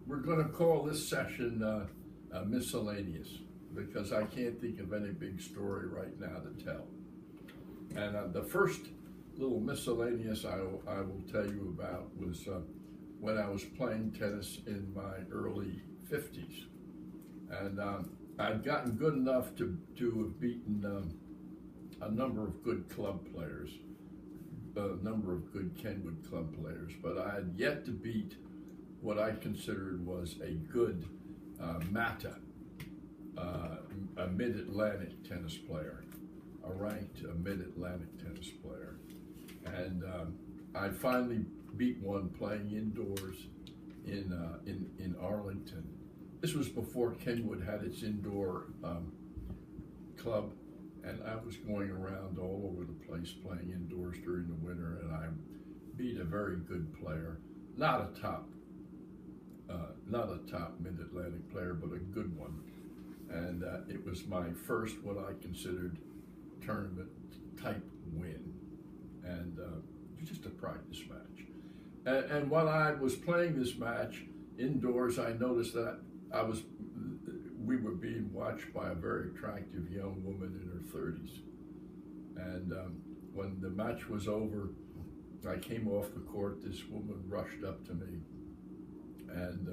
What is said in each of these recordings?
We're going to call this session miscellaneous because I can't think of any big story right now to tell. And the first little miscellaneous I will tell you about was when I was playing tennis in my early 50s. And I'd gotten good enough to have beaten a number of good club players, a number of good Kenwood club players, but I had yet to beat what I considered was a good MATA, a mid-Atlantic tennis player, a ranked mid-Atlantic tennis player. And I finally beat one playing indoors in Arlington. This was before Kenwood had its indoor club, and I was going around all over the place playing indoors during the winter, and I beat a very good player, not a top mid-Atlantic player, but a good one. And it was my first what I considered tournament type win, and it was just a practice match. And while I was playing this match indoors, I noticed that we were being watched by a very attractive young woman in her 30s. And when the match was over, I came off the court. This woman rushed up to me and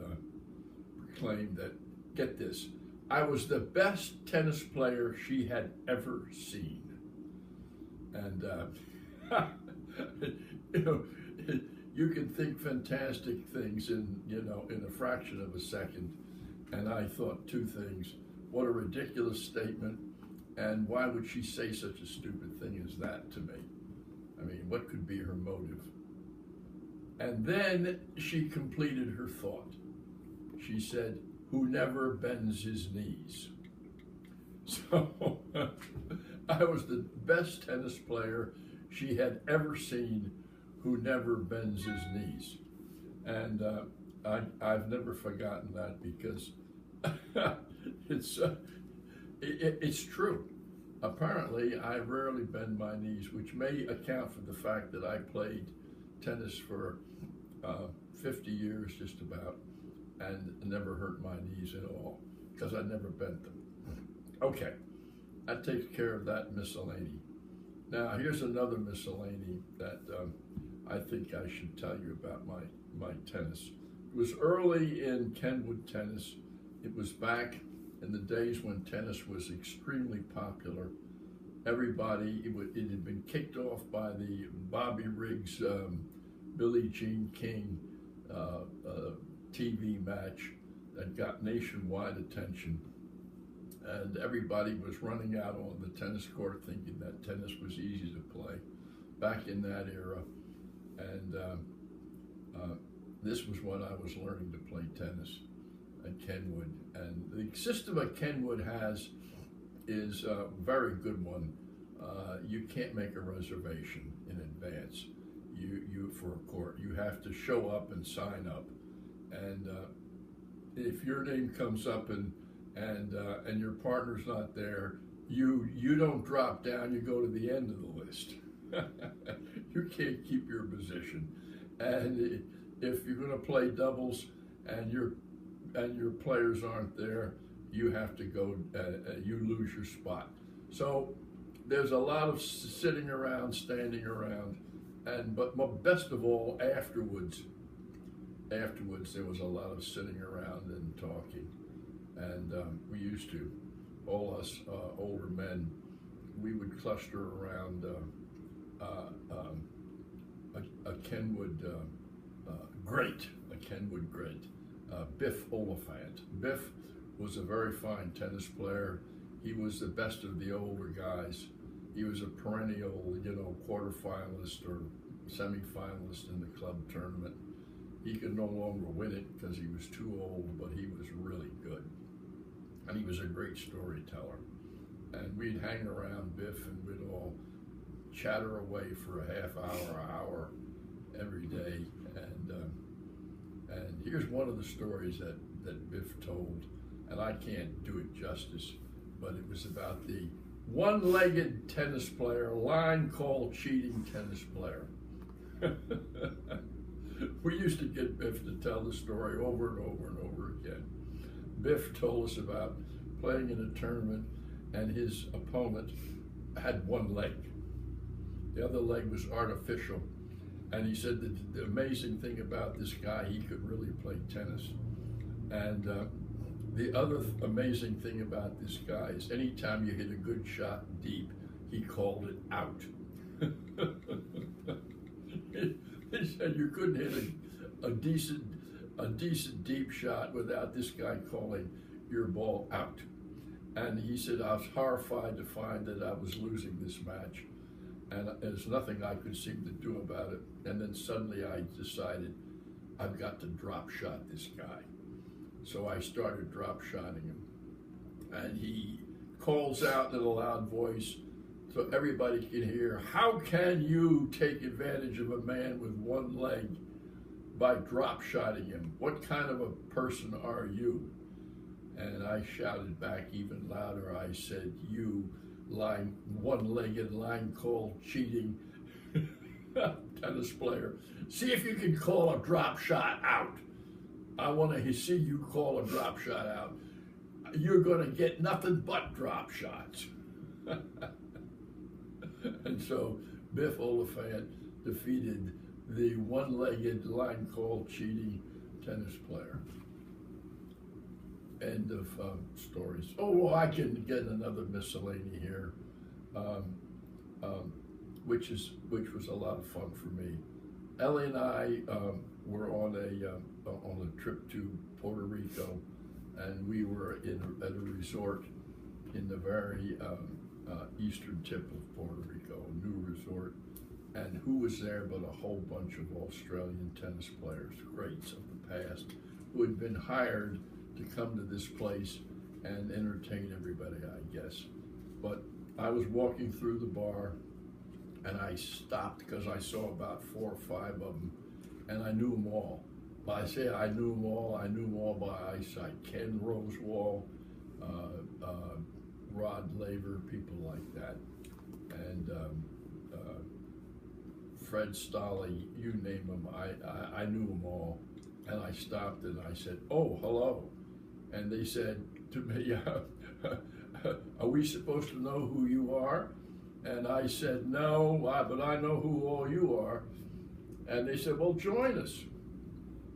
proclaimed that, get this, I was the best tennis player she had ever seen. And you can think fantastic things in a fraction of a second. And I thought two things: what a ridiculous statement, and why would she say such a stupid thing as that to me? I mean, what could be her motive? And then she completed her thought. She said, "Who never bends his knees." So I was the best tennis player she had ever seen who never bends his knees. And I've never forgotten that, because it's true. Apparently, I rarely bend my knees, which may account for the fact that I played tennis for 50 years just about, and never hurt my knees at all, because I never bent them. Okay, that takes care of that miscellany. Now, here's another miscellany that I think I should tell you about my tennis. It was early in Kenwood tennis. It was back in the days when tennis was extremely popular. Everybody, it had been kicked off by the Bobby Riggs, Billie Jean King TV match that got nationwide attention. And everybody was running out on the tennis court thinking that tennis was easy to play back in that era. And this was when I was learning to play tennis at Kenwood. And the system that Kenwood has is a very good one. You can't make a reservation in advance for a court. You have to show up and sign up. And if your name comes up and your partner's not there, you don't drop down, you go to the end of the list. You can't keep your position. And if you're going to play doubles and your players aren't there, you have to go, you lose your spot. So there's a lot of sitting around, standing around, but best of all, afterwards there was a lot of sitting around and talking. And we used to, all us older men, we would cluster around a Kenwood great, Biff Oliphant. Biff was a very fine tennis player. He was the best of the older guys. He was a perennial, quarterfinalist or semifinalist in the club tournament. He could no longer win it because he was too old, but he was really good. And he was a great storyteller. And we'd hang around Biff and we'd all chatter away for a half hour every day. And here's one of the stories that Biff told, and I can't do it justice, but it was about the one-legged tennis player, line call cheating tennis player. We used to get Biff to tell the story over and over and over again. Biff told us about playing in a tournament and his opponent had one leg. The other leg was artificial. And he said that the amazing thing about this guy, he could really play tennis. And the other amazing thing about this guy is anytime you hit a good shot deep, he called it out. He said you couldn't hit a decent deep shot without this guy calling your ball out. And he said I was horrified to find that I was losing this match, and there's nothing I could seem to do about it. And then suddenly I decided I've got to drop shot this guy. So I started drop shotting him, and he calls out in a loud voice so everybody can hear, "How can you take advantage of a man with one leg by drop shotting him? What kind of a person are you?" And I shouted back even louder. I said, "You one-legged line called cheating tennis player. See if you can call a drop shot out. I want to see you call a drop shot out. You're going to get nothing but drop shots." And so Biff Oliphant defeated the one-legged line called cheating tennis player. End of stories. Oh, well, I can get another miscellany here, which was a lot of fun for me. Ellie and I were on a trip to Puerto Rico, and we were at a resort in the very eastern tip of Puerto Rico, a new resort. And who was there but a whole bunch of Australian tennis players, greats of the past, who had been hired to come to this place and entertain everybody, I guess. But I was walking through the bar, and I stopped because I saw about 4 or 5 of them, and I knew them all. But I say I knew them all by eyesight. Ken Rosewall, Rod Laver, people like that. And Fred Stolle, you name them, I knew them all. And I stopped and I said, "Oh, hello." And they said to me, "Are we supposed to know who you are?" And I said, "No, but I know who all you are." And they said, "Well, join us."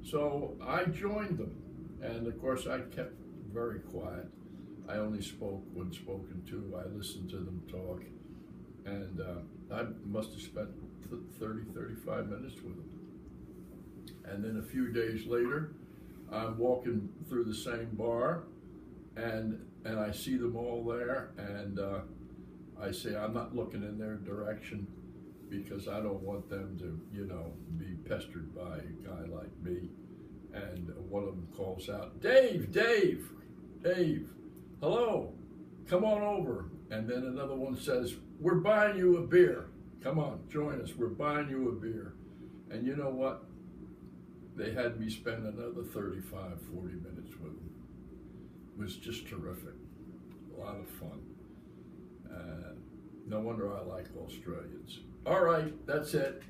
So I joined them. And of course, I kept very quiet. I only spoke when spoken to. I listened to them talk. And I must have spent 35 minutes with them. And then a few days later, I'm walking through the same bar, and I see them all there, and I say, I'm not looking in their direction because I don't want them to, be pestered by a guy like me. And one of them calls out, Dave, hello, come on over." And then another one says, "We're buying you a beer. Come on, join us. We're buying you a beer." And you know what? They had me spend another 35, 40 minutes with them. It was just terrific. A lot of fun. No wonder I like Australians. All right, that's it.